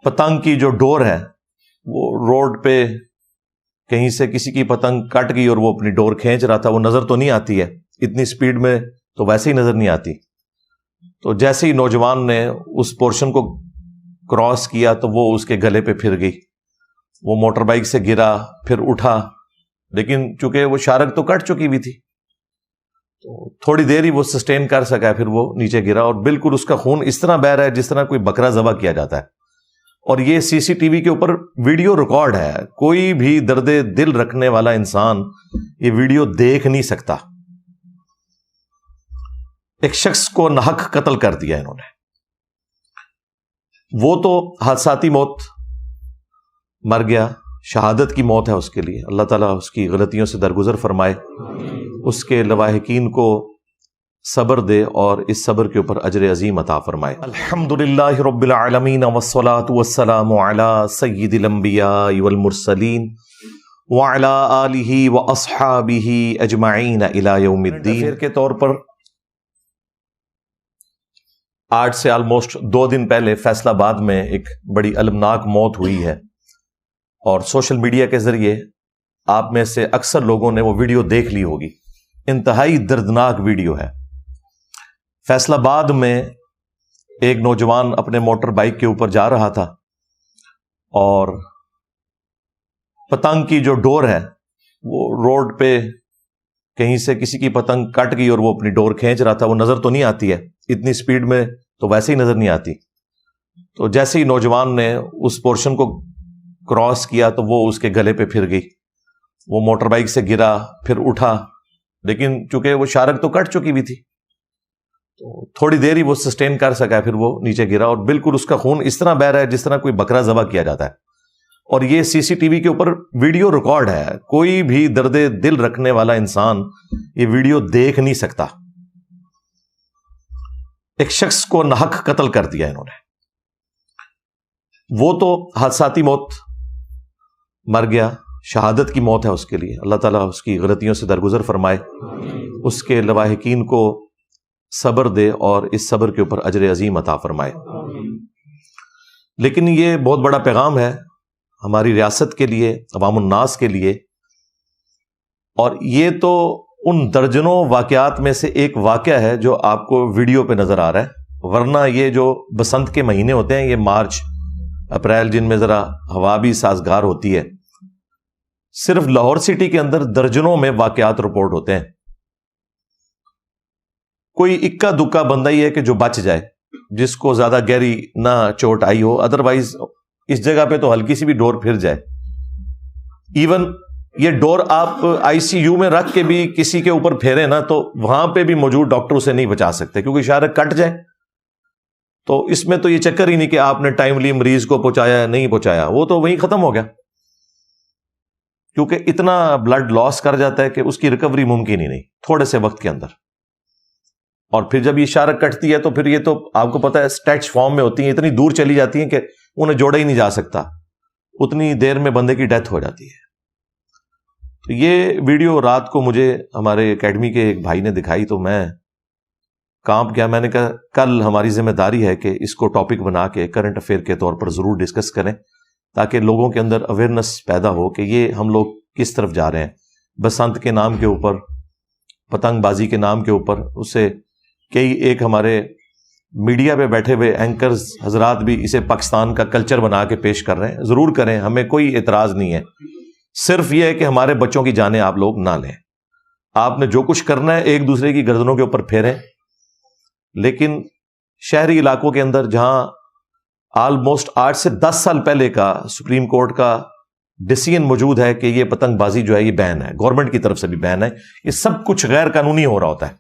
پتنگ کی جو ڈور ہے وہ روڈ پہ کہیں سے کسی کی پتنگ کٹ گئی اور وہ اپنی ڈور کھینچ رہا تھا، وہ نظر تو نہیں آتی ہے اتنی سپیڈ میں، تو ویسے ہی نظر نہیں آتی. تو جیسے ہی نوجوان نے اس پورشن کو کراس کیا تو وہ اس کے گلے پہ پھر گئی. وہ موٹر بائک سے گرا، پھر اٹھا، لیکن چونکہ وہ شارک تو کٹ چکی ہوئی تھی تو تھوڑی دیر ہی وہ سسٹین کر سکا، پھر وہ نیچے گرا اور بالکل اس کا خون اس طرح بہہ رہا ہے جس طرح کوئی بکرا ذبح کیا جاتا ہے. اور یہ سی سی ٹی وی کے اوپر ویڈیو ریکارڈ ہے، کوئی بھی درد دل رکھنے والا انسان یہ ویڈیو دیکھ نہیں سکتا. ایک شخص کو ناحق قتل کر دیا انہوں نے. وہ تو حادثاتی موت مر گیا، شہادت کی موت ہے اس کے لیے. اللہ تعالیٰ اس کی غلطیوں سے درگزر فرمائے، اس کے لواحقین کو صبر دے اور اس صبر کے اوپر اجر عظیم عطا فرمائے. الحمدللہ رب العالمین والصلاة والسلام علی سید الانبیاء والمرسلین وعلی آلہ واصحابہ اجمعین الی یوم الدین. کے طور پر آج سے آلموسٹ 2 دن پہلے فیصل آباد میں ایک بڑی المناک موت ہوئی ہے، اور سوشل میڈیا کے ذریعے آپ میں سے اکثر لوگوں نے وہ ویڈیو دیکھ لی ہوگی. انتہائی دردناک ویڈیو ہے. فیصل آباد میں ایک نوجوان اپنے موٹر بائک کے اوپر جا رہا تھا اور پتنگ کی جو ڈور ہے وہ روڈ پہ کہیں سے کسی کی پتنگ کٹ گئی اور وہ اپنی ڈور کھینچ رہا تھا، وہ نظر تو نہیں آتی ہے اتنی سپیڈ میں، تو ویسے ہی نظر نہیں آتی. تو جیسے ہی نوجوان نے اس پورشن کو کراس کیا تو وہ اس کے گلے پہ پھر گئی. وہ موٹر بائک سے گرا، پھر اٹھا، لیکن چونکہ وہ شارک تو کٹ چکی ہوئی تھی تو تھوڑی دیر ہی وہ سسٹین کر سکا، پھر وہ نیچے گرا اور بالکل اس کا خون اس طرح بہہ رہا ہے جس طرح کوئی بکرا ذبح کیا جاتا ہے. اور یہ سی سی ٹی وی کے اوپر ویڈیو ریکارڈ ہے، کوئی بھی درد دل رکھنے والا انسان یہ ویڈیو دیکھ نہیں سکتا. ایک شخص کو ناحق قتل کر دیا انہوں نے. وہ تو حادثاتی موت مر گیا، شہادت کی موت ہے اس کے لیے. اللہ تعالیٰ اس کی غلطیوں سے درگزر فرمائے، اس کے لواحقین کو صبر دے اور اس صبر کے اوپر اجر عظیم عطا فرمائے. لیکن یہ بہت بڑا پیغام ہے ہماری ریاست کے لیے، عوام الناس کے لیے، اور یہ تو ان درجنوں واقعات میں سے ایک واقعہ ہے جو آپ کو ویڈیو پہ نظر آ رہا ہے. ورنہ یہ جو بسنت کے مہینے ہوتے ہیں، یہ مارچ اپریل، جن میں ذرا ہوا بھی سازگار ہوتی ہے، صرف لاہور سٹی کے اندر درجنوں میں واقعات رپورٹ ہوتے ہیں. کوئی اکا دکا بندہ ہی ہے کہ جو بچ جائے، جس کو زیادہ گہری نہ چوٹ آئی ہو، ادروائز اس جگہ پہ تو ہلکی سی بھی ڈور پھر جائے. ایون یہ ڈور آپ آئی سی یو میں رکھ کے بھی کسی کے اوپر پھیرے نا تو وہاں پہ بھی موجود ڈاکٹر اسے نہیں بچا سکتے، کیونکہ شارک کٹ جائے. تو اس میں تو یہ چکر ہی نہیں کہ آپ نے ٹائملی مریض کو پہنچایا نہیں پہنچایا، وہ تو وہیں ختم ہو گیا، کیونکہ اتنا بلڈ لاس کر جاتا ہے کہ اس کی ریکوری ممکن ہی نہیں تھوڑے سے وقت کے اندر. اور پھر جب یہ شارک کٹتی ہے تو پھر یہ تو آپ کو پتا ہے اسٹیچ فارم میں ہوتی ہیں، اتنی دور چلی جاتی ہیں کہ انہیں جوڑا ہی نہیں جا سکتا، اتنی دیر میں بندے کی ڈیتھ ہو جاتی ہے. تو یہ ویڈیو رات کو مجھے ہمارے اکیڈمی کے ایک بھائی نے دکھائی تو میں کانپ گیا. میں نے کہا کل ہماری ذمہ داری ہے کہ اس کو ٹاپک بنا کے کرنٹ افیئر کے طور پر ضرور ڈسکس کریں، تاکہ لوگوں کے اندر اویئرنیس پیدا ہو کہ یہ ہم لوگ کس طرف جا رہے ہیں. بسنت کے نام کے اوپر، پتنگ بازی کے نام کے اوپر، اسے کئی ایک ہمارے میڈیا پہ بیٹھے ہوئے اینکرز حضرات بھی اسے پاکستان کا کلچر بنا کے پیش کر رہے ہیں. ضرور کریں، ہمیں کوئی اعتراض نہیں ہے. صرف یہ ہے کہ ہمارے بچوں کی جانیں آپ لوگ نہ لیں. آپ نے جو کچھ کرنا ہے ایک دوسرے کی گردنوں کے اوپر پھیریں، لیکن شہری علاقوں کے اندر جہاں آلموسٹ 8 سے 10 سال پہلے کا سپریم کورٹ کا ڈیسیژن موجود ہے کہ یہ پتنگ بازی جو ہے یہ بین ہے، گورنمنٹ کی طرف سے بھی بین ہے، یہ سب کچھ غیر قانونی ہو رہا ہوتا ہے.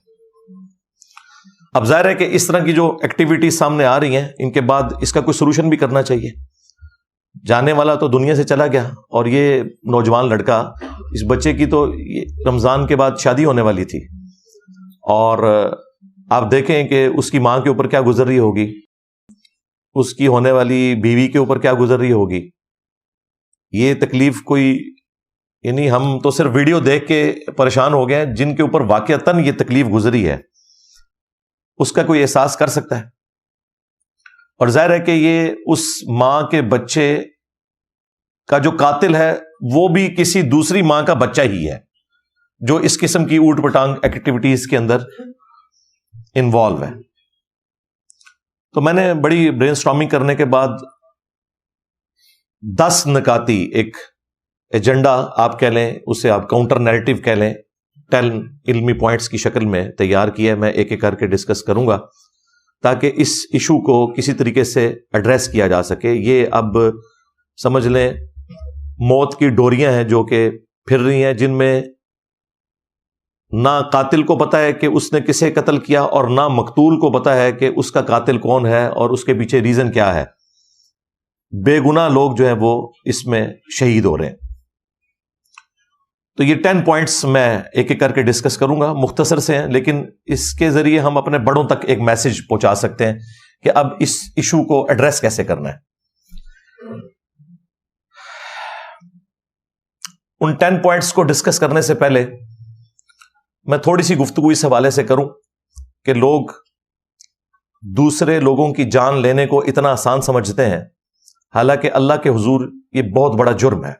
اب ظاہر ہے کہ اس طرح کی جو ایکٹیویٹیز سامنے آ رہی ہیں، ان کے بعد اس کا کوئی سولوشن بھی کرنا چاہیے. جانے والا تو دنیا سے چلا گیا، اور یہ نوجوان لڑکا، اس بچے کی تو رمضان کے بعد شادی ہونے والی تھی، اور آپ دیکھیں کہ اس کی ماں کے اوپر کیا گزر رہی ہوگی، اس کی ہونے والی بیوی کے اوپر کیا گزر رہی ہوگی. یہ تکلیف کوئی، یعنی ہم تو صرف ویڈیو دیکھ کے پریشان ہو گئے ہیں، جن کے اوپر واقعتاً یہ تکلیف گزری ہے اس کا کوئی احساس کر سکتا ہے. اور ظاہر ہے کہ یہ اس ماں کے بچے کا جو قاتل ہے وہ بھی کسی دوسری ماں کا بچہ ہی ہے جو اس قسم کی اوٹ پٹانگ ایکٹیویٹیز کے اندر انوالو ہے. تو میں نے بڑی برین سٹارمنگ کرنے کے بعد 10 نکاتی ایک ایجنڈا آپ کہہ لیں، اسے آپ کاؤنٹر نیریٹو کہہ لیں، 10 علمی پوائنٹس کی شکل میں تیار کیا ہے. میں ایک ایک کر کے ڈسکس کروں گا تاکہ اس ایشو کو کسی طریقے سے ایڈریس کیا جا سکے. یہ اب سمجھ لیں موت کی ڈوریاں ہیں جو کہ پھر رہی ہیں، جن میں نہ قاتل کو پتا ہے کہ اس نے کسے قتل کیا اور نہ مقتول کو پتا ہے کہ اس کا قاتل کون ہے اور اس کے پیچھے ریزن کیا ہے. بے گناہ لوگ جو ہیں وہ اس میں شہید ہو رہے ہیں. تو یہ 10 پوائنٹس میں ایک ایک کر کے ڈسکس کروں گا، مختصر سے ہیں لیکن اس کے ذریعے ہم اپنے بڑوں تک ایک میسج پہنچا سکتے ہیں کہ اب اس ایشو کو ایڈریس کیسے کرنا ہے. ان 10 پوائنٹس کو ڈسکس کرنے سے پہلے میں تھوڑی سی گفتگو اس حوالے سے کروں کہ لوگ دوسرے لوگوں کی جان لینے کو اتنا آسان سمجھتے ہیں، حالانکہ اللہ کے حضور یہ بہت بڑا جرم ہے.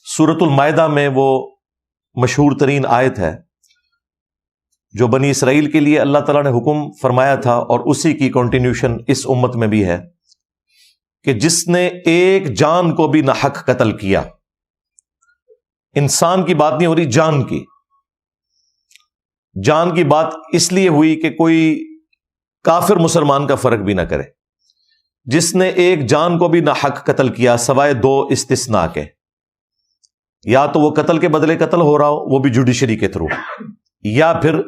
سورۃ المائدہ میں وہ مشہور ترین آیت ہے جو بنی اسرائیل کے لیے اللہ تعالیٰ نے حکم فرمایا تھا اور اسی کی کنٹینیوشن اس امت میں بھی ہے کہ جس نے ایک جان کو بھی نہ حق قتل کیا. انسان کی بات نہیں ہو رہی، جان کی. جان کی بات اس لیے ہوئی کہ کوئی کافر مسلمان کا فرق بھی نہ کرے. جس نے ایک جان کو بھی نہ حق قتل کیا سوائے 2 استثناء کے، یا تو وہ قتل کے بدلے قتل ہو رہا ہو وہ بھی جوڈیشری کے تھرو، یا پھر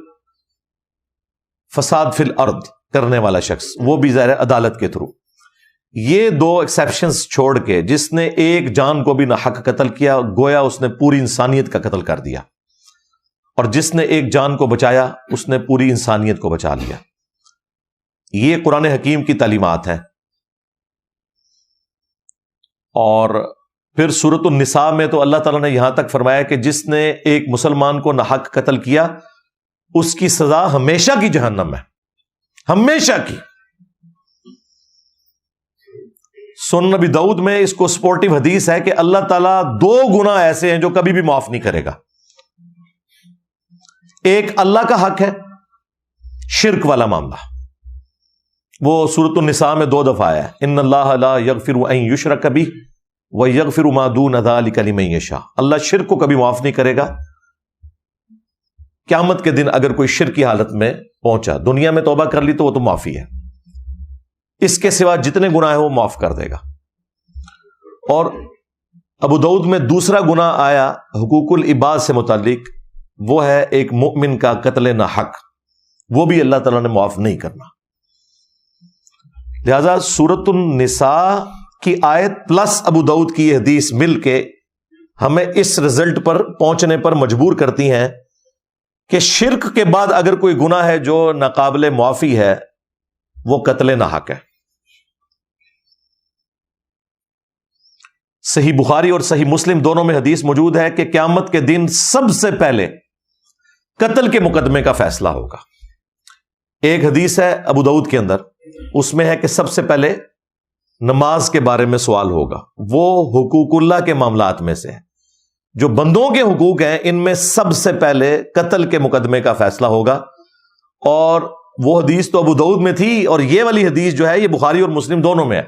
فساد فی الارض کرنے والا شخص وہ بھی ظاہر عدالت کے تھرو. یہ 2 ایکسیپشنز چھوڑ کے جس نے ایک جان کو بھی نہ حق قتل کیا گویا اس نے پوری انسانیت کا قتل کر دیا، اور جس نے ایک جان کو بچایا اس نے پوری انسانیت کو بچا لیا. یہ قرآن حکیم کی تعلیمات ہیں. اور پھر سورۃ النساء میں تو اللہ تعالیٰ نے یہاں تک فرمایا کہ جس نے ایک مسلمان کو ناحق قتل کیا اس کی سزا ہمیشہ کی جہنم ہے، ہمیشہ کی. سنن نبی داؤد میں اس کو سپورٹیو حدیث ہے کہ اللہ تعالیٰ 2 گناہ ایسے ہیں جو کبھی بھی معاف نہیں کرے گا. ایک اللہ کا حق ہے، شرک والا معاملہ، وہ سورۃ النساء میں 2 دفعہ آیا ہے، ان اللہ لا یغفر ان یشرک بہ ویغفر ما دون ذلک لمن یشاء. اللہ شرک کو کبھی معاف نہیں کرے گا. قیامت کے دن اگر کوئی شرک کی حالت میں پہنچا، دنیا میں توبہ کر لی تو وہ تو معافی ہے، اس کے سوا جتنے گناہ ہیں وہ معاف کر دے گا. اور ابو داؤد میں دوسرا گناہ آیا حقوق العباد سے متعلق، وہ ہے ایک مؤمن کا قتل نہ حق، وہ بھی اللہ تعالیٰ نے معاف نہیں کرنا. لہذا سورۃ النساء کی آیت پلس ابو داؤد کی یہ حدیث مل کے ہمیں اس رزلٹ پر پہنچنے پر مجبور کرتی ہیں کہ شرک کے بعد اگر کوئی گناہ ہے جو ناقابل معافی ہے وہ قتل نہ حق ہے. صحیح بخاری اور صحیح مسلم دونوں میں حدیث موجود ہے کہ قیامت کے دن سب سے پہلے قتل کے مقدمے کا فیصلہ ہوگا. ایک حدیث ہے ابو داؤد کے اندر، اس میں ہے کہ سب سے پہلے نماز کے بارے میں سوال ہوگا. وہ حقوق اللہ کے معاملات میں سے ہے، جو بندوں کے حقوق ہیں ان میں سب سے پہلے قتل کے مقدمے کا فیصلہ ہوگا. اور وہ حدیث تو ابو داؤد میں تھی اور یہ والی حدیث جو ہے یہ بخاری اور مسلم دونوں میں ہے.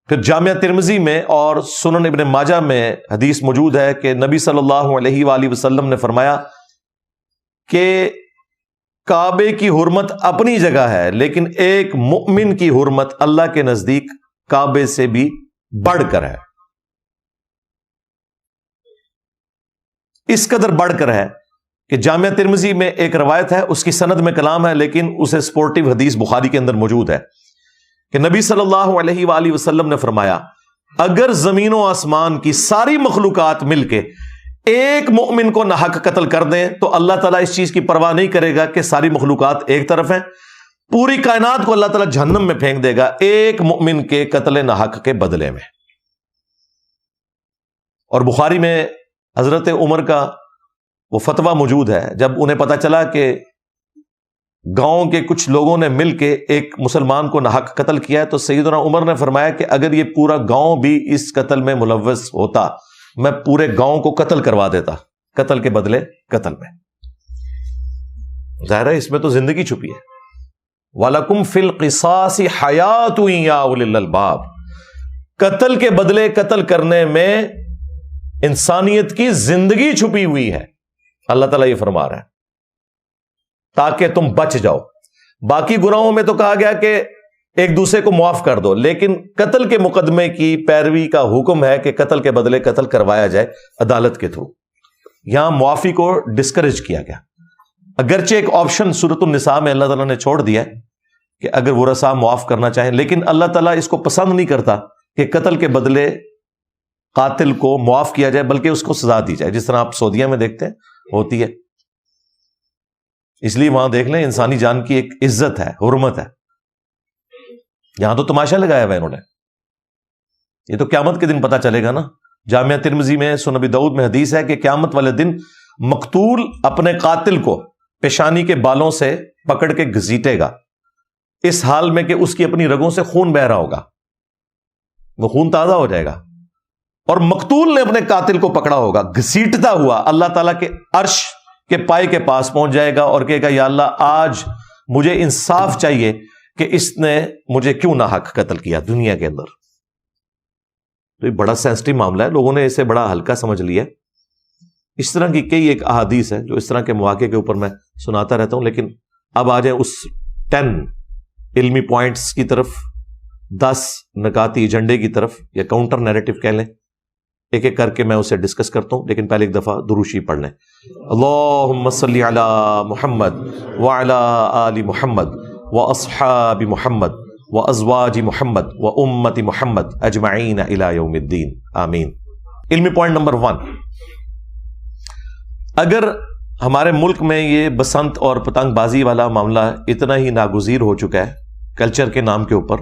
پھر جامعہ ترمذی میں اور سنن ابن ماجہ میں حدیث موجود ہے کہ نبی صلی اللہ علیہ وآلہ وسلم نے فرمایا کہ کعبے کی حرمت اپنی جگہ ہے لیکن ایک مؤمن کی حرمت اللہ کے نزدیک کعبے سے بھی بڑھ کر ہے. اس قدر بڑھ کر ہے کہ جامعہ ترمذی میں ایک روایت ہے، اس کی سند میں کلام ہے لیکن اسے سپورٹیو حدیث بخاری کے اندر موجود ہے کہ نبی صلی اللہ علیہ وآلہ وسلم نے فرمایا اگر زمین و آسمان کی ساری مخلوقات مل کے ایک مومن کو ناحق قتل کر دیں تو اللہ تعالیٰ اس چیز کی پرواہ نہیں کرے گا کہ ساری مخلوقات ایک طرف ہیں، پوری کائنات کو اللہ تعالیٰ جہنم میں پھینک دے گا ایک مومن کے قتل ناحق کے بدلے میں. اور بخاری میں حضرت عمر کا وہ فتویٰ موجود ہے، جب انہیں پتا چلا کہ گاؤں کے کچھ لوگوں نے مل کے ایک مسلمان کو ناحق قتل کیا ہے، تو سیدنا عمر نے فرمایا کہ اگر یہ پورا گاؤں بھی اس قتل میں ملوث ہوتا، میں پورے گاؤں کو قتل کروا دیتا، قتل کے بدلے قتل میں۔ ظاہر ہے اس میں تو زندگی چھپی ہے۔ وَلَكُمْ فِي الْقِصَاصِ حَيَاةٌ يَا أُولِي الْأَلْبَابِ، قتل کے بدلے قتل کرنے میں انسانیت کی زندگی چھپی ہوئی ہے، اللہ تعالیٰ یہ فرما رہا ہے، تاکہ تم بچ جاؤ۔ باقی گناہوں میں تو کہا گیا کہ ایک دوسرے کو معاف کر دو، لیکن قتل کے مقدمے کی پیروی کا حکم ہے کہ قتل کے بدلے قتل کروایا جائے عدالت کے تھرو۔ یہاں معافی کو ڈسکریج کیا گیا، اگرچہ ایک آپشن سورۃ النساء میں اللہ تعالیٰ نے چھوڑ دیا ہے کہ اگر ورثاء معاف کرنا چاہیں، لیکن اللہ تعالیٰ اس کو پسند نہیں کرتا کہ قتل کے بدلے قاتل کو معاف کیا جائے، بلکہ اس کو سزا دی جائے، جس طرح آپ سعودیہ میں دیکھتے ہیں ہوتی ہے۔ اس لیے وہاں دیکھ لیں انسانی جان کی ایک عزت ہے، حرمت ہے۔ یہاں تو تماشا لگایا ہوا انہوں نے، یہ تو قیامت کے دن پتہ چلے گا نا۔ جامعہ ترمذی میں، سنن ابی داؤد میں حدیث ہے کہ قیامت والے دن مقتول اپنے قاتل کو پیشانی کے بالوں سے پکڑ کے گھسیٹے گا، اس حال میں کہ اس کی اپنی رگوں سے خون بہ رہا ہوگا، وہ خون تازہ ہو جائے گا، اور مقتول نے اپنے قاتل کو پکڑا ہوگا، گھسیٹتا ہوا اللہ تعالیٰ کے عرش کے پائے کے پاس پہنچ جائے گا اور کہے گا یا اللہ آج مجھے انصاف چاہیے کہ اس نے مجھے کیوں ناحق قتل کیا دنیا کے اندر۔ تو یہ بڑا سینسٹیو معاملہ ہے، لوگوں نے اسے بڑا ہلکا سمجھ لیا۔ اس طرح کی کئی ایک احادیث ہے جو اس طرح کے مواقع کے اوپر میں سناتا رہتا ہوں، لیکن اب آ جائیں اس 10 علمی پوائنٹس کی طرف، 10 نکاتی ایجنڈے کی طرف، یا کاؤنٹر نیریٹو کہہ لیں، ایک ایک کر کے میں اسے ڈسکس کرتا ہوں، لیکن پہلے ایک دفعہ درود شریف پڑھ لیں۔ اللہم صلی علی محمد وعلی آل محمد واصحاب محمد وازواج محمد وامت محمد اجمعین الی یوم الدین، آمین۔ علمی پوائنٹ نمبر 1، اگر ہمارے ملک میں یہ بسنت اور پتنگ بازی والا معاملہ اتنا ہی ناگزیر ہو چکا ہے کلچر کے نام کے اوپر،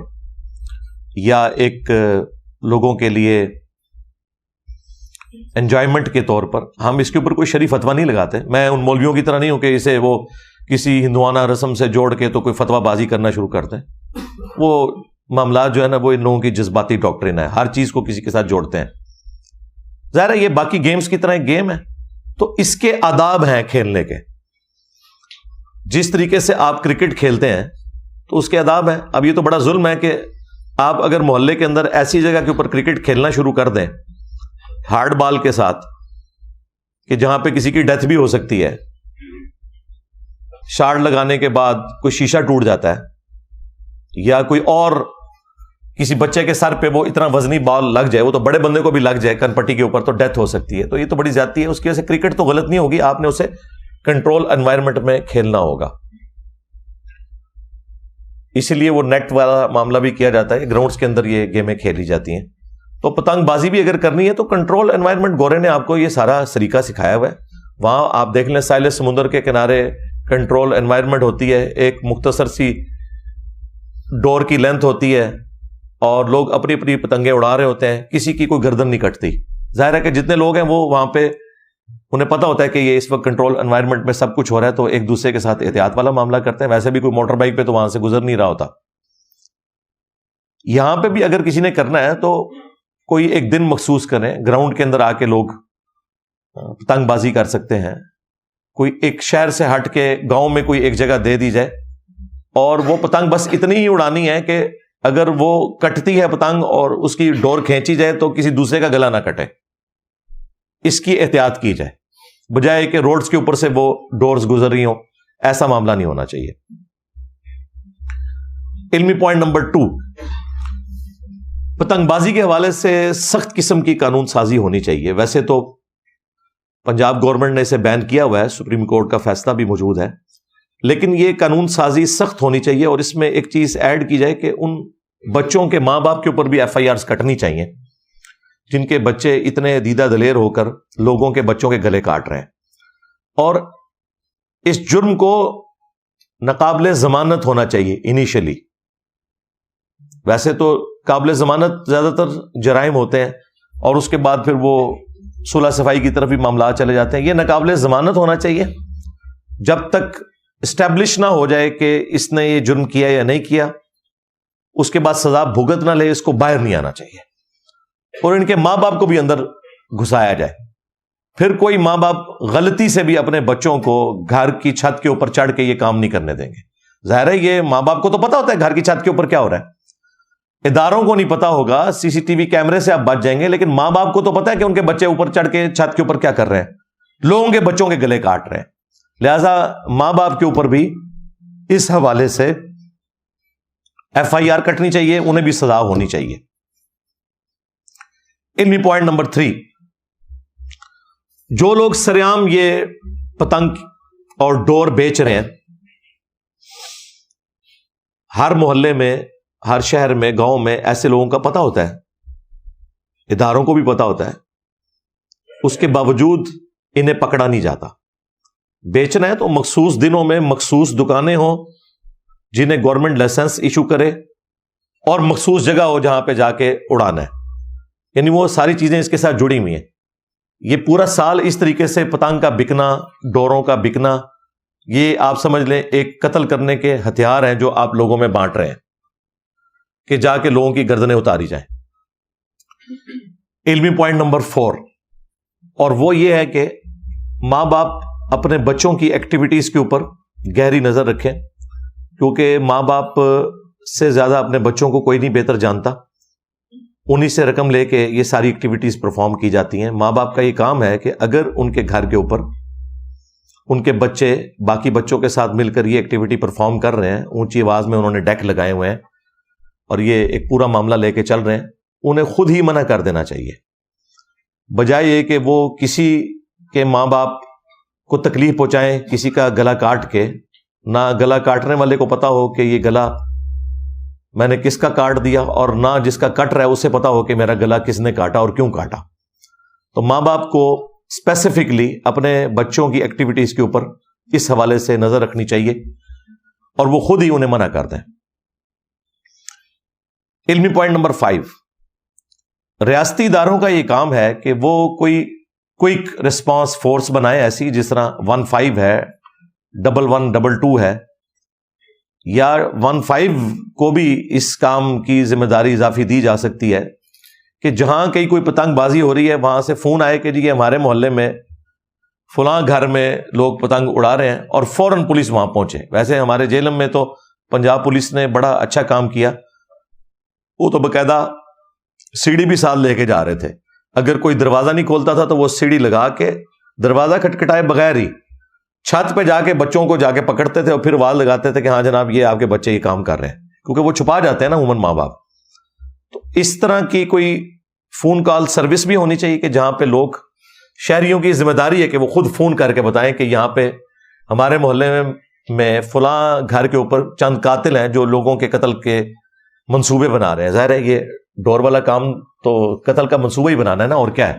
یا ایک لوگوں کے لیے انجوائمنٹ کے طور پر، ہم اس کے اوپر کوئی شرعی فتویٰ نہیں لگاتے۔ میں ان مولویوں کی طرح نہیں ہوں کہ اسے وہ کسی ہندوانہ رسم سے جوڑ کے تو کوئی فتویٰ بازی کرنا شروع کرتے ہیں۔ وہ معاملات جو ہے نا وہ ان لوگوں کی جذباتی ڈاکٹرن ہے، ہر چیز کو کسی کے ساتھ جوڑتے ہیں۔ ظاہر ہے یہ باقی گیمز کی طرح ایک گیم ہے، تو اس کے آداب ہیں کھیلنے کے۔ جس طریقے سے آپ کرکٹ کھیلتے ہیں تو اس کے آداب ہیں۔ اب یہ تو بڑا ظلم ہے کہ آپ اگر محلے کے اندر ایسی جگہ کے اوپر کرکٹ کھیلنا شروع کر دیں ہارڈ بال کے ساتھ کہ جہاں پہ کسی کی ڈیتھ بھی ہو سکتی ہے، شاٹ لگانے کے بعد کوئی شیشہ ٹوٹ جاتا ہے، یا کوئی اور کسی بچے کے سر پہ وہ اتنا وزنی بال لگ جائے، وہ تو بڑے بندے کو بھی لگ جائے کن پٹی کے اوپر، تو ڈیتھ ہو سکتی ہے۔ تو یہ تو بڑی زیادتی ہے، اس کی وجہ سے کرکٹ تو غلط نہیں ہوگی، آپ نے اسے کنٹرول انوائرمنٹ میں کھیلنا ہوگا۔ اسی لیے وہ نیٹ والا معاملہ بھی کیا جاتا ہے، گراؤنڈز کے اندر یہ گیمیں کھیلی جاتی ہیں۔ تو پتنگ بازی بھی اگر کرنی ہے تو کنٹرول انوائرمنٹ، گورے نے آپ کو یہ سارا طریقہ سکھایا ہوا ہے۔ وہاں آپ دیکھ لیں ساحل سمندر کے کنارے کنٹرول انوائرمنٹ ہوتی ہے، ایک مختصر سی ڈور کی لینتھ ہوتی ہے، اور لوگ اپنی اپنی پتنگیں اڑا رہے ہوتے ہیں، کسی کی کوئی گردن نہیں کٹتی۔ ظاہر ہے کہ جتنے لوگ ہیں وہ وہاں پہ انہیں پتہ ہوتا ہے کہ یہ اس وقت کنٹرول انوائرمنٹ میں سب کچھ ہو رہا ہے، تو ایک دوسرے کے ساتھ احتیاط والا معاملہ کرتے ہیں۔ ویسے بھی کوئی موٹر بائک پہ تو وہاں سے گزر نہیں رہا ہوتا۔ یہاں پہ بھی اگر کسی نے کرنا ہے تو کوئی ایک دن مخصوص کریں، گراؤنڈ کے اندر آ کے لوگ پتنگ بازی کر سکتے ہیں۔ کوئی ایک شہر سے ہٹ کے گاؤں میں کوئی ایک جگہ دے دی جائے، اور وہ پتنگ بس اتنی ہی اڑانی ہے کہ اگر وہ کٹتی ہے پتنگ اور اس کی ڈور کھینچی جائے تو کسی دوسرے کا گلا نہ کٹے، اس کی احتیاط کی جائے، بجائے کہ روڈز کے اوپر سے وہ ڈورز گزر رہی ہوں۔ ایسا معاملہ نہیں ہونا چاہیے۔ علمی پوائنٹ نمبر 2، پتنگ بازی کے حوالے سے سخت قسم کی قانون سازی ہونی چاہیے۔ ویسے تو پنجاب گورنمنٹ نے اسے بین کیا ہوا ہے، سپریم کورٹ کا فیصلہ بھی موجود ہے، لیکن یہ قانون سازی سخت ہونی چاہیے، اور اس میں ایک چیز ایڈ کی جائے کہ ان بچوں کے ماں باپ کے اوپر بھی FIRs کٹنی چاہیے جن کے بچے اتنے دیدہ دلیر ہو کر لوگوں کے بچوں کے گلے کاٹ رہے ہیں، اور اس جرم کو ناقابل ضمانت ہونا چاہیے انیشلی۔ ویسے تو قابل ضمانت زیادہ تر جرائم ہوتے ہیں، اور اس کے بعد پھر وہ صلح صفائی کی طرف بھی معاملات چلے جاتے ہیں۔ یہ ناقابل ضمانت ہونا چاہیے۔ جب تک اسٹیبلش نہ ہو جائے کہ اس نے یہ جرم کیا یا نہیں کیا، اس کے بعد سزا بھگت نہ لے، اس کو باہر نہیں آنا چاہیے، اور ان کے ماں باپ کو بھی اندر گھسایا جائے۔ پھر کوئی ماں باپ غلطی سے بھی اپنے بچوں کو گھر کی چھت کے اوپر چڑھ کے یہ کام نہیں کرنے دیں گے۔ ظاہر ہے یہ ماں باپ کو تو پتا ہوتا ہے گھر کی چھت کے اوپر کیا ہو رہا ہے، اداروں کو نہیں پتا ہوگا، سی سی ٹی وی کیمرے سے آپ بچ جائیں گے، لیکن ماں باپ کو تو پتا ہے کہ ان کے بچے اوپر چڑھ کے چھت کے اوپر کیا کر رہے ہیں، لوگوں کے بچوں کے گلے کاٹ رہے ہیں۔ لہذا ماں باپ کے اوپر بھی اس حوالے سے ایف آئی آر کٹنی چاہیے، انہیں بھی سزا ہونی چاہیے۔ علمی پوائنٹ نمبر 3، جو لوگ سریعام یہ پتنگ اور ڈور بیچ رہے ہیں، ہر محلے میں، ہر شہر میں، گاؤں میں ایسے لوگوں کا پتہ ہوتا ہے، اداروں کو بھی پتہ ہوتا ہے، اس کے باوجود انہیں پکڑا نہیں جاتا۔ بیچنا ہے تو مخصوص دنوں میں مخصوص دکانیں ہوں جنہیں گورنمنٹ لائسنس ایشو کرے، اور مخصوص جگہ ہو جہاں پہ جا کے اڑانا ہے، یعنی وہ ساری چیزیں اس کے ساتھ جڑی ہوئی ہیں۔ یہ پورا سال اس طریقے سے پتنگ کا بکنا، ڈوروں کا بکنا، یہ آپ سمجھ لیں ایک قتل کرنے کے ہتھیار ہیں جو آپ لوگوں میں بانٹ رہے ہیں کہ جا کے لوگوں کی گردنیں اتاری جائیں۔ علمی پوائنٹ نمبر 4، اور وہ یہ ہے کہ ماں باپ اپنے بچوں کی ایکٹیویٹیز کے اوپر گہری نظر رکھیں، کیونکہ ماں باپ سے زیادہ اپنے بچوں کو کوئی نہیں بہتر جانتا، انہی سے رقم لے کے یہ ساری ایکٹیویٹیز پرفارم کی جاتی ہیں۔ ماں باپ کا یہ کام ہے کہ اگر ان کے گھر کے اوپر ان کے بچے باقی بچوں کے ساتھ مل کر یہ ایکٹیویٹی پرفارم کر رہے ہیں، اونچی آواز میں انہوں نے ڈیک لگائے ہوئے ہیں اور یہ ایک پورا معاملہ لے کے چل رہے ہیں، انہیں خود ہی منع کر دینا چاہیے، بجائے یہ کہ وہ کسی کے ماں باپ کو تکلیف پہنچائیں، کسی کا گلا کاٹ کے۔ نہ گلا کاٹنے والے کو پتا ہو کہ یہ گلا میں نے کس کا کاٹ دیا، اور نہ جس کا کٹ رہا ہے اسے پتا ہو کہ میرا گلا کس نے کاٹا اور کیوں کاٹا۔ تو ماں باپ کو اسپیسیفکلی اپنے بچوں کی ایکٹیویٹیز کے اوپر اس حوالے سے نظر رکھنی چاہیے، اور وہ خود ہی انہیں منع کر دیں۔ علمی پوائنٹ نمبر 5، ریاستی اداروں کا یہ کام ہے کہ وہ کوئی کوئک ریسپانس فورس بنائے، ایسی جس طرح 15 ہے، 1122 ہے، یا 15 کو بھی اس کام کی ذمہ داری اضافی دی جا سکتی ہے کہ جہاں کہیں کوئی پتنگ بازی ہو رہی ہے وہاں سے فون آئے کہ جی ہمارے محلے میں فلاں گھر میں لوگ پتنگ اڑا رہے ہیں، اور فوراً پولیس وہاں پہنچے۔ ویسے ہمارے جیلم میں تو پنجاب پولیس نے بڑا اچھا کام کیا، وہ تو باقاعدہ سیڑھی بھی ساتھ لے کے جا رہے تھے، اگر کوئی دروازہ نہیں کھولتا تھا تو وہ سیڑھی لگا کے دروازہ کھٹکھٹائے بغیر ہی چھت پہ جا کے بچوں کو جا کے پکڑتے تھے، اور پھر آواز لگاتے تھے کہ ہاں جناب یہ آپ کے بچے یہ کام کر رہے ہیں، کیونکہ وہ چھپا جاتے ہیں نا عموماً ماں باپ۔ تو اس طرح کی کوئی فون کال سروس بھی ہونی چاہیے کہ جہاں پہ لوگ، شہریوں کی ذمہ داری ہے کہ وہ خود فون کر کے بتائیں کہ یہاں پہ ہمارے محلے میں فلاں گھر کے اوپر چند قاتل ہیں جو لوگوں کے قتل کے منصوبے بنا رہے ہیں۔ ظاہر ہے یہ ڈور والا کام تو قتل کا منصوبہ ہی بنانا ہے نا، اور کیا ہے۔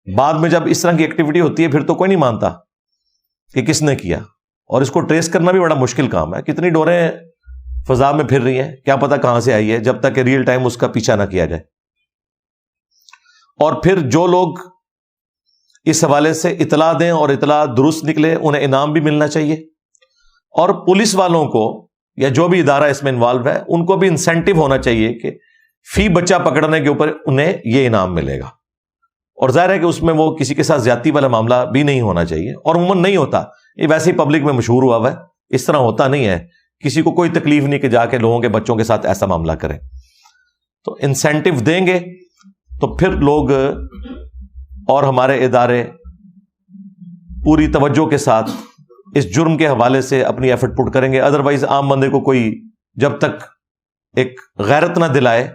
بعد میں جب اس طرح کی ایکٹیویٹی ہوتی ہے پھر تو کوئی نہیں مانتا کہ کس نے کیا، اور اس کو ٹریس کرنا بھی بڑا مشکل کام ہے۔ کتنی ڈوریں فضا میں پھر رہی ہیں، کیا پتا کہاں سے آئی ہے، جب تک کہ ریئل ٹائم اس کا پیچھا نہ کیا جائے۔ اور پھر جو لوگ اس حوالے سے اطلاع دیں اور اطلاع درست نکلے انہیں انعام بھی ملنا چاہیے، اور پولیس والوں کو یا جو بھی ادارہ اس میں انوالو ہے ان کو بھی انسینٹیو ہونا چاہیے کہ فی بچہ پکڑنے کے اوپر انہیں یہ انعام ملے گا۔ اور ظاہر ہے کہ اس میں وہ کسی کے ساتھ زیادتی والا معاملہ بھی نہیں ہونا چاہیے، اور عموماً نہیں ہوتا، یہ ویسے ہی پبلک میں مشہور ہوا ہوا ہے، اس طرح ہوتا نہیں ہے، کسی کو کوئی تکلیف نہیں کہ جا کے لوگوں کے بچوں کے ساتھ ایسا معاملہ کریں۔ تو انسینٹیو دیں گے تو پھر لوگ اور ہمارے ادارے پوری توجہ کے ساتھ اس جرم کے حوالے سے اپنی ایفرٹ پٹ کریں گے۔ ادروائز عام بندے کو کوئی جب تک ایک غیرت نہ دلائے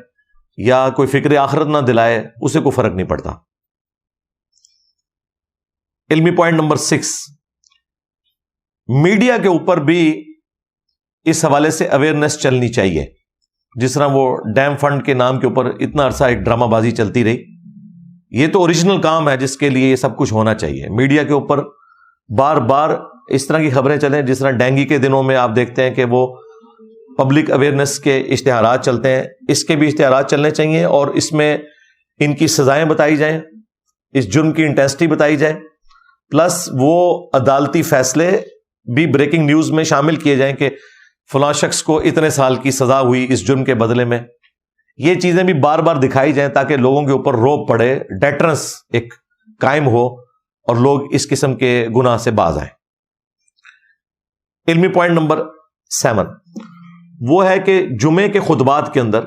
یا کوئی فکر آخرت نہ دلائے اسے کوئی فرق نہیں پڑتا۔ علمی پوائنٹ نمبر 6، میڈیا کے اوپر بھی اس حوالے سے اویئرنیس چلنی چاہیے۔ جس طرح وہ ڈیم فنڈ کے نام کے اوپر اتنا عرصہ ایک ڈرامہ بازی چلتی رہی، یہ تو اوریجنل کام ہے جس کے لیے یہ سب کچھ ہونا چاہیے۔ میڈیا کے اوپر بار بار اس طرح کی خبریں چلیں، جس طرح ڈینگی کے دنوں میں آپ دیکھتے ہیں کہ وہ پبلک اویئرنیس کے اشتہارات چلتے ہیں، اس کے بھی اشتہارات چلنے چاہیے، اور اس میں ان کی سزائیں بتائی جائیں، اس جرم کی انٹینسٹی بتائی جائے، پلس وہ عدالتی فیصلے بھی بریکنگ نیوز میں شامل کیے جائیں کہ فلاں شخص کو اتنے سال کی سزا ہوئی اس جرم کے بدلے میں. یہ چیزیں بھی بار بار دکھائی جائیں تاکہ لوگوں کے اوپر روب پڑے, ڈیٹرنس ایک قائم ہو اور لوگ اس قسم کے گناہ سے باز آئیں. علمی پوائنٹ نمبر 7 وہ ہے کہ جمعے کے خطبات کے اندر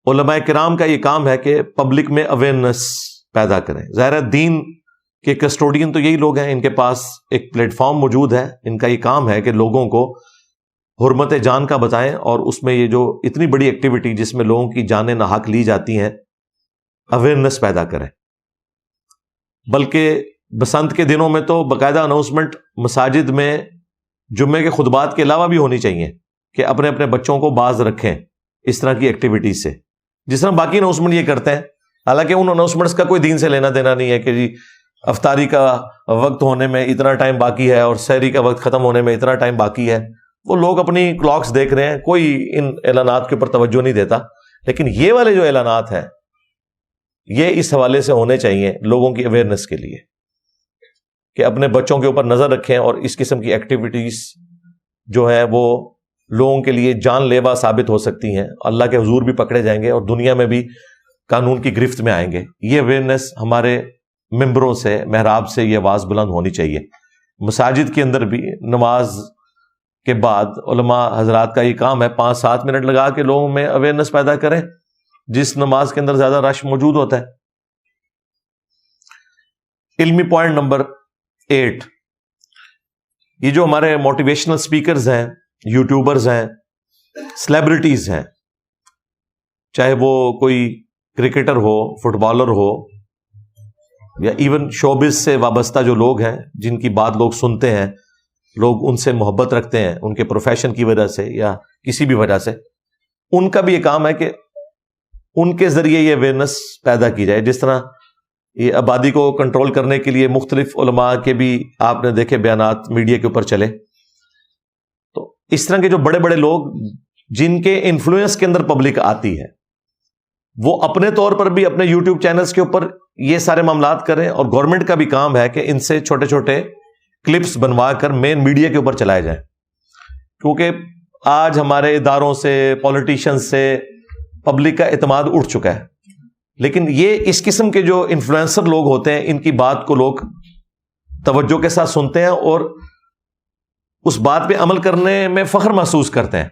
علماء کرام کا یہ کام ہے کہ پبلک میں اویئرنس پیدا کریں. ظاہر ہے دین کے کسٹوڈین تو یہی لوگ ہیں, ان کے پاس ایک پلیٹ فارم موجود ہے, ان کا یہ کام ہے کہ لوگوں کو حرمت جان کا بتائیں, اور اس میں یہ جو اتنی بڑی ایکٹیویٹی جس میں لوگوں کی جانیں ناحق لی جاتی ہیں, اویئرنس پیدا کریں. بلکہ بسنت کے دنوں میں تو باقاعدہ اناؤنسمنٹ مساجد میں جمعے کے خطبات کے علاوہ بھی ہونی چاہیے کہ اپنے اپنے بچوں کو باز رکھیں اس طرح کی ایکٹیویٹیز سے, جس طرح باقی اناؤنسمنٹ یہ کرتے ہیں. حالانکہ ان اناؤنسمنٹس کا کوئی دین سے لینا دینا نہیں ہے کہ جی افطاری کا وقت ہونے میں اتنا ٹائم باقی ہے اور سحری کا وقت ختم ہونے میں اتنا ٹائم باقی ہے. وہ لوگ اپنی کلاکس دیکھ رہے ہیں, کوئی ان اعلانات کے اوپر توجہ نہیں دیتا. لیکن یہ والے جو اعلانات ہیں یہ اس حوالے سے ہونے چاہیے لوگوں کی اویئرنس کے لیے کہ اپنے بچوں کے اوپر نظر رکھیں, اور اس قسم کی ایکٹیویٹیز جو ہے وہ لوگوں کے لیے جان لیوا ثابت ہو سکتی ہیں, اللہ کے حضور بھی پکڑے جائیں گے اور دنیا میں بھی قانون کی گرفت میں آئیں گے. یہ اویئرنس ہمارے ممبروں سے, محراب سے یہ آواز بلند ہونی چاہیے. مساجد کے اندر بھی نماز کے بعد علماء حضرات کا یہ کام ہے 5-7 منٹ لگا کے لوگوں میں اویئرنس پیدا کریں جس نماز کے اندر زیادہ رش موجود ہوتا ہے. علمی پوائنٹ نمبر 8 یہ جو ہمارے موٹیویشنل سپیکرز ہیں, یوٹیوبرز ہیں, سیلیبریٹیز ہیں, چاہے وہ کوئی کرکٹر ہو, فٹ بالر ہو, یا ایون شوبز سے وابستہ جو لوگ ہیں جن کی بات لوگ سنتے ہیں, لوگ ان سے محبت رکھتے ہیں ان کے پروفیشن کی وجہ سے یا کسی بھی وجہ سے, ان کا بھی یہ کام ہے کہ ان کے ذریعے یہ اویئرنس پیدا کی جائے. جس طرح یہ آبادی کو کنٹرول کرنے کے لیے مختلف علماء کے بھی آپ نے دیکھے بیانات میڈیا کے اوپر چلے, تو اس طرح کے جو بڑے بڑے لوگ جن کے انفلوئنس کے اندر پبلک آتی ہے وہ اپنے طور پر بھی اپنے یوٹیوب چینلز کے اوپر یہ سارے معاملات کریں, اور گورنمنٹ کا بھی کام ہے کہ ان سے چھوٹے چھوٹے کلپس بنوا کر مین میڈیا کے اوپر چلائے جائیں. کیونکہ آج ہمارے اداروں سے, پولیٹیشین سے پبلک کا اعتماد اٹھ چکا ہے, لیکن یہ اس قسم کے جو انفلوئنسر لوگ ہوتے ہیں ان کی بات کو لوگ توجہ کے ساتھ سنتے ہیں اور اس بات پہ عمل کرنے میں فخر محسوس کرتے ہیں.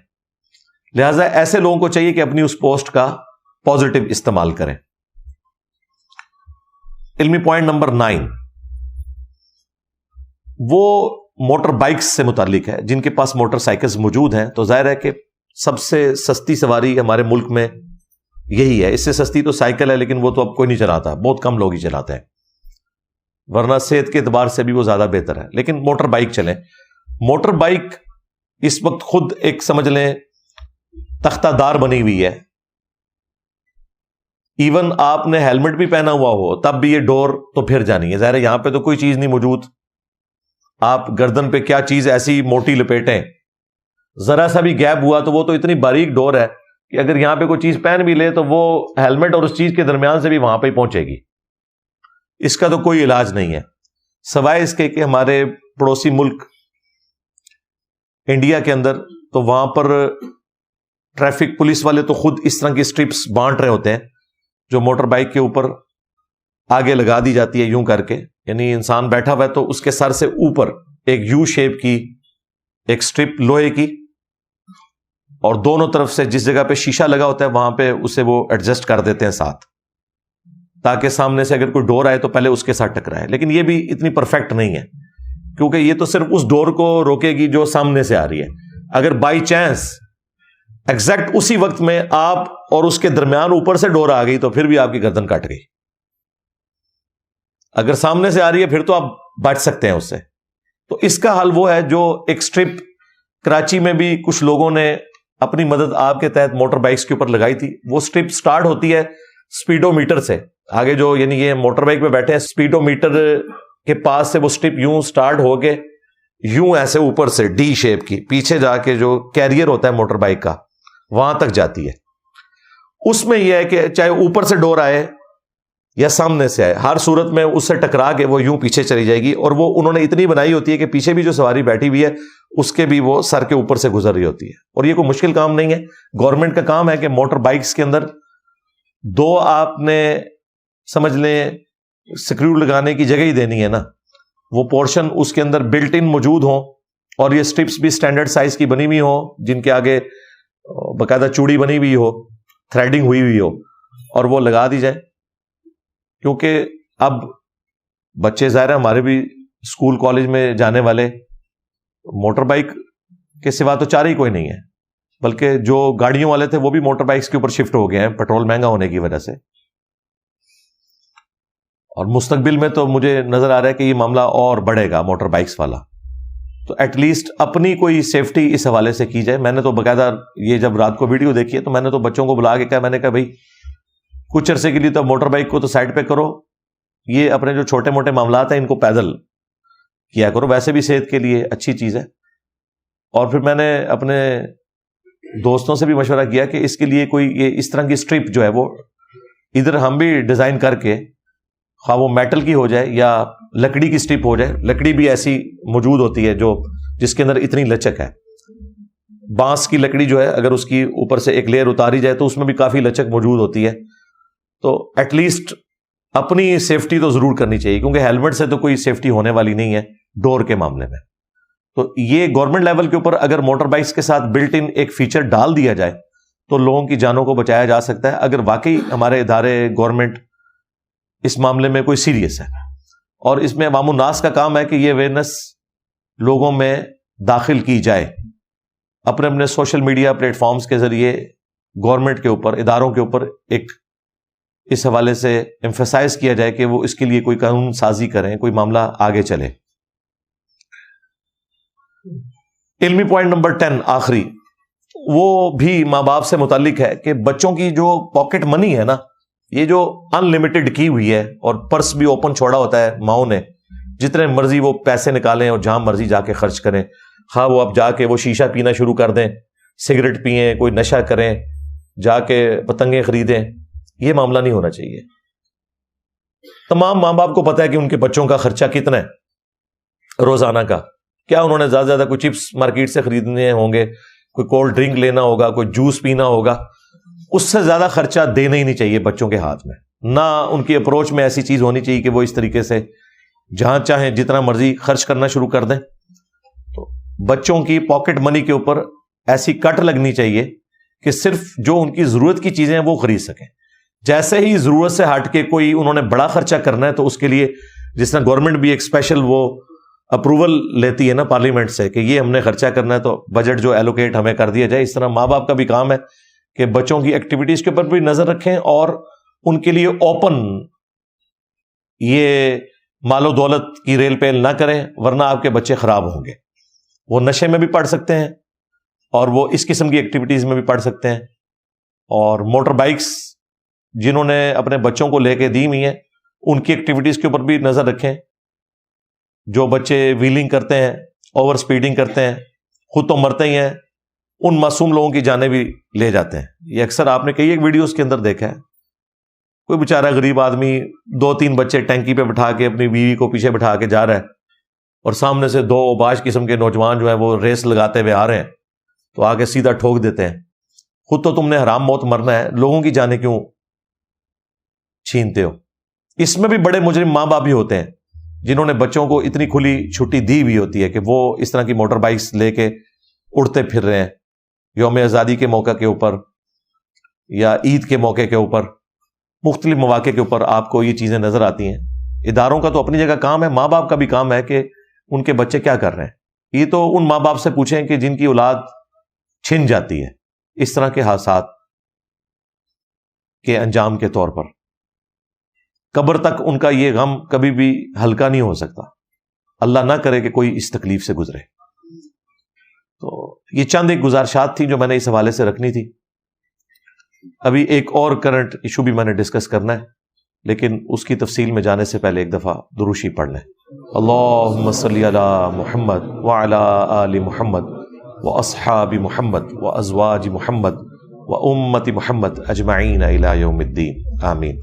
لہٰذا ایسے لوگوں کو چاہیے کہ اپنی اس پوسٹ کا پازیٹو استعمال کریں. علمی پوائنٹ نمبر 9 وہ موٹر بائکس سے متعلق ہے. جن کے پاس موٹر سائیکلز موجود ہیں تو ظاہر ہے کہ سب سے سستی سواری ہمارے ملک میں یہی ہے. اس سے سستی تو سائیکل ہے, لیکن وہ تو اب کوئی نہیں چلاتا, بہت کم لوگ ہی چلاتے ہیں, ورنہ صحت کے اعتبار سے بھی وہ زیادہ بہتر ہے. لیکن موٹر بائک چلیں. موٹر بائک اس وقت خود ایک سمجھ لیں تختہ دار بنی ہوئی ہے. ایون آپ نے ہیلمٹ بھی پہنا ہوا ہو تب بھی یہ ڈور تو پھر جانی ہے. ظاہر ہے یہاں پہ تو کوئی چیز نہیں موجود, آپ گردن پہ کیا چیز ایسی موٹی لپیٹیں, ذرا سا بھی گیپ ہوا تو وہ تو اتنی باریک ڈور ہے کہ اگر یہاں پہ کوئی چیز پہن بھی لے تو وہ ہیلمٹ اور اس چیز کے درمیان سے بھی وہاں پہ ہی پہنچے گی. اس کا تو کوئی علاج نہیں ہے, سوائے اس کے کہ ہمارے پڑوسی ملک انڈیا کے اندر تو وہاں پر ٹریفک پولیس والے تو خود اس طرح کی اسٹرپس بانٹ رہے ہوتے ہیں جو موٹر بائک کے اوپر آگے لگا دی جاتی ہے یوں کر کے, یعنی انسان بیٹھا ہوا ہے تو اس کے سر سے اوپر ایک یو شیپ کی ایک سٹرپ لوہے کی, اور دونوں طرف سے جس جگہ پہ شیشہ لگا ہوتا ہے وہاں پہ اسے وہ ایڈجسٹ کر دیتے ہیں ساتھ, تاکہ سامنے سے اگر کوئی ڈور آئے تو پہلے اس کے ساتھ ٹکرائے. لیکن یہ بھی اتنی پرفیکٹ نہیں ہے کیونکہ یہ تو صرف اس ڈور کو روکے گی جو سامنے سے آ رہی ہے. اگر بائی چانس ایگزیکٹ اسی وقت میں آپ اور اس کے درمیان اوپر سے ڈور آ گئی تو پھر بھی آپ کی گردن کٹ گئی. اگر سامنے سے آ رہی ہے پھر تو آپ بچ سکتے ہیں اس سے. تو اس کا حل وہ ہے جو ایک سٹرپ کراچی میں بھی کچھ لوگوں نے اپنی مدد آپ کے تحت موٹر بائکس کے اوپر لگائی تھی. وہ سٹرپ سٹارٹ ہوتی ہے سپیڈو میٹر سے, آگے جو یعنی یہ موٹر بائک پہ بیٹھے ہیں سپیڈو میٹر کے پاس سے وہ سٹرپ یوں سٹارٹ ہو کے یوں ایسے اوپر سے ڈی شیپ کی پیچھے جا کے جو کیریئر ہوتا ہے موٹر بائک کا وہاں تک جاتی ہے. اس میں یہ ہے کہ چاہے اوپر سے ڈور آئے یا سامنے سے آئے، ہر صورت میں اس سے ٹکرا کے وہ یوں پیچھے چلی جائے گی، اور وہ انہوں نے اتنی بنائی ہوتی ہے کہ پیچھے بھی جو سواری بیٹھی ہوئی ہے اس کے بھی وہ سر کے اوپر سے گزر رہی ہوتی ہے. اور یہ کوئی مشکل کام نہیں ہے، گورنمنٹ کا کام ہے کہ موٹر بائکس کے اندر دو آپ نے سمجھ لیں سکریو لگانے کی جگہ ہی دینی ہے نا، وہ پورشن اس کے اندر بلٹ ان موجود ہوں، اور یہ سٹرپس بھی سٹینڈرڈ سائز کی بنی ہوئی ہوں جن کے آگے باقاعدہ چوڑی بنی ہوئی ہو، تھریڈنگ ہوئی ہوئی ہو، اور وہ لگا دی جائے. کیونکہ اب بچے ظاہر ہے ہمارے بھی اسکول کالج میں جانے والے موٹر بائک کے سوا تو چارہ ہی کوئی نہیں ہے، بلکہ جو گاڑیوں والے تھے وہ بھی موٹر بائکس کے اوپر شفٹ ہو گئے ہیں پیٹرول مہنگا ہونے کی وجہ سے. اور مستقبل میں تو مجھے نظر آ رہا ہے کہ یہ معاملہ اور بڑھے گا موٹر بائکس والا. تو ایٹ لیسٹ اپنی کوئی سیفٹی اس حوالے سے کی جائے. میں نے تو باقاعدہ یہ جب رات کو ویڈیو دیکھی ہے تو میں نے تو بچوں کو بلا کے کہا، میں نے کہا بھائی کچھ عرصے کے لیے تو موٹر بائک کو تو سائڈ پہ کرو، یہ اپنے جو چھوٹے موٹے معاملات ہیں ان کو پیدل کیا کرو، ویسے بھی صحت کے لیے اچھی چیز ہے. اور پھر میں نے اپنے دوستوں سے بھی مشورہ کیا کہ اس کے لیے کوئی یہ اس طرح کی اسٹرپ جو ہے وہ ادھر ہم بھی ڈیزائن کر کے، خواہ وہ میٹل کی ہو جائے یا لکڑی کی اسٹرپ ہو جائے. لکڑی بھی ایسی موجود ہوتی ہے جو جس کے اندر اتنی لچک ہے. بانس کی لکڑی جو ہے اگر اس کی اوپر سے ایک لیئر اتاری جائے تو اس میں بھی کافی لچک موجود ہوتی ہے. تو ایٹ لیسٹ اپنی سیفٹی تو ضرور کرنی چاہیے، کیونکہ ہیلمٹ سے تو کوئی سیفٹی ہونے والی نہیں ہے ڈور کے معاملے میں. تو یہ گورنمنٹ لیول کے اوپر اگر موٹر بائکس کے ساتھ بلٹ ان ایک فیچر ڈال دیا جائے تو لوگوں کی جانوں کو بچایا جا سکتا ہے، اگر واقعی ہمارے ادارے گورنمنٹ اس معاملے میں کوئی سیریس ہے. اور اس میں عوام الناس کا کام ہے کہ یہ اویئرنیس لوگوں میں داخل کی جائے، اپنے اپنے سوشل میڈیا پلیٹ فارمز کے ذریعے گورنمنٹ کے اوپر، اداروں کے اوپر ایک اس حوالے سے ایمفیسائز کیا جائے کہ وہ اس کے لیے کوئی قانون سازی کریں، کوئی معاملہ آگے چلے. علمی پوائنٹ نمبر 10 آخری، وہ بھی ماں باپ سے متعلق ہے کہ بچوں کی جو پاکٹ منی ہے نا، یہ جو ان لمیٹڈ کی ہوئی ہے اور پرس بھی اوپن چھوڑا ہوتا ہے ماؤں نے، جتنے مرضی وہ پیسے نکالیں اور جہاں مرضی جا کے خرچ کریں. ہاں وہ اب جا کے وہ شیشہ پینا شروع کر دیں، سگریٹ پئیں، کوئی نشہ کریں، جا کے پتنگیں خریدیں، یہ معاملہ نہیں ہونا چاہیے. تمام ماں باپ کو پتا ہے کہ ان کے بچوں کا خرچہ کتنا ہے روزانہ کا. کیا انہوں نے زیادہ زیادہ کوئی چپس مارکیٹ سے خریدنے ہوں گے، کوئی کولڈ ڈرنک لینا ہوگا، کوئی جوس پینا ہوگا، اس سے زیادہ خرچہ دینا ہی نہیں چاہیے بچوں کے ہاتھ میں. نہ ان کی اپروچ میں ایسی چیز ہونی چاہیے کہ وہ اس طریقے سے جہاں چاہیں جتنا مرضی خرچ کرنا شروع کر دیں. تو بچوں کی پاکٹ منی کے اوپر ایسی کٹ لگنی چاہیے کہ صرف جو ان کی ضرورت کی چیزیں ہیں وہ خرید سکیں. جیسے ہی ضرورت سے ہٹ کے کوئی انہوں نے بڑا خرچہ کرنا ہے تو اس کے لیے جس طرح گورنمنٹ بھی ایک اسپیشل وہ اپروول لیتی ہے نا پارلیمنٹ سے کہ یہ ہم نے خرچہ کرنا ہے تو بجٹ جو ایلوکیٹ ہمیں کر دیا جائے، اس طرح ماں باپ کا بھی کام ہے کہ بچوں کی ایکٹیویٹیز کے اوپر بھی نظر رکھیں اور ان کے لیے اوپن یہ مال و دولت کی ریل پیل نہ کریں، ورنہ آپ کے بچے خراب ہوں گے. وہ نشے میں بھی پڑ سکتے ہیں اور وہ اس قسم کی ایکٹیویٹیز میں بھی پڑ سکتے ہیں. اور موٹر بائکس جنہوں نے اپنے بچوں کو لے کے دی ہوئی ہیں ان کی ایکٹیویٹیز کے اوپر بھی نظر رکھیں. جو بچے ویلنگ کرتے ہیں، اوور سپیڈنگ کرتے ہیں، خود تو مرتے ہی ہیں، ان معصوم لوگوں کی جانیں بھی لے جاتے ہیں. یہ اکثر آپ نے کئی ایک ویڈیوز کے اندر دیکھا ہے، کوئی بیچارہ غریب آدمی 2-3 بچے ٹینکی پہ بٹھا کے اپنی بیوی کو پیچھے بٹھا کے جا رہا ہے اور سامنے سے 2 اوباش قسم کے نوجوان جو ہیں وہ ریس لگاتے ہوئے آ رہے ہیں تو آگے سیدھا ٹھوک دیتے ہیں. خود تو تم نے حرام موت مرنا ہے، لوگوں کی جانیں کیوں چھینتے ہو؟ اس میں بھی بڑے مجرم ماں باپ بھی ہوتے ہیں جنہوں نے بچوں کو اتنی کھلی چھٹی دی ہوئی ہوتی ہے کہ وہ اس طرح کی موٹر بائکس لے کے اڑتے پھر رہے ہیں یوم آزادی کے موقع کے اوپر یا عید کے موقع کے اوپر، مختلف مواقع کے اوپر آپ کو یہ چیزیں نظر آتی ہیں. اداروں کا تو اپنی جگہ کام ہے، ماں باپ کا بھی کام ہے کہ ان کے بچے کیا کر رہے ہیں. یہ تو ان ماں باپ سے پوچھیں کہ جن کی اولاد چھن جاتی ہے اس طرح کے حادثات کے انجام کے طور پر. قبر تک ان کا یہ غم کبھی بھی ہلکا نہیں ہو سکتا. اللہ نہ کرے کہ کوئی اس تکلیف سے گزرے. تو یہ چند ایک گزارشات تھی جو میں نے اس حوالے سے رکھنی تھی. ابھی ایک اور کرنٹ ایشو بھی میں نے ڈسکس کرنا ہے، لیکن اس کی تفصیل میں جانے سے پہلے ایک دفعہ دروشی پڑھ لیں. اللہم صلی علی محمد وعلی آل محمد واصحاب محمد وازواج محمد وامت محمد اجمعین الی یوم الدین. آمین.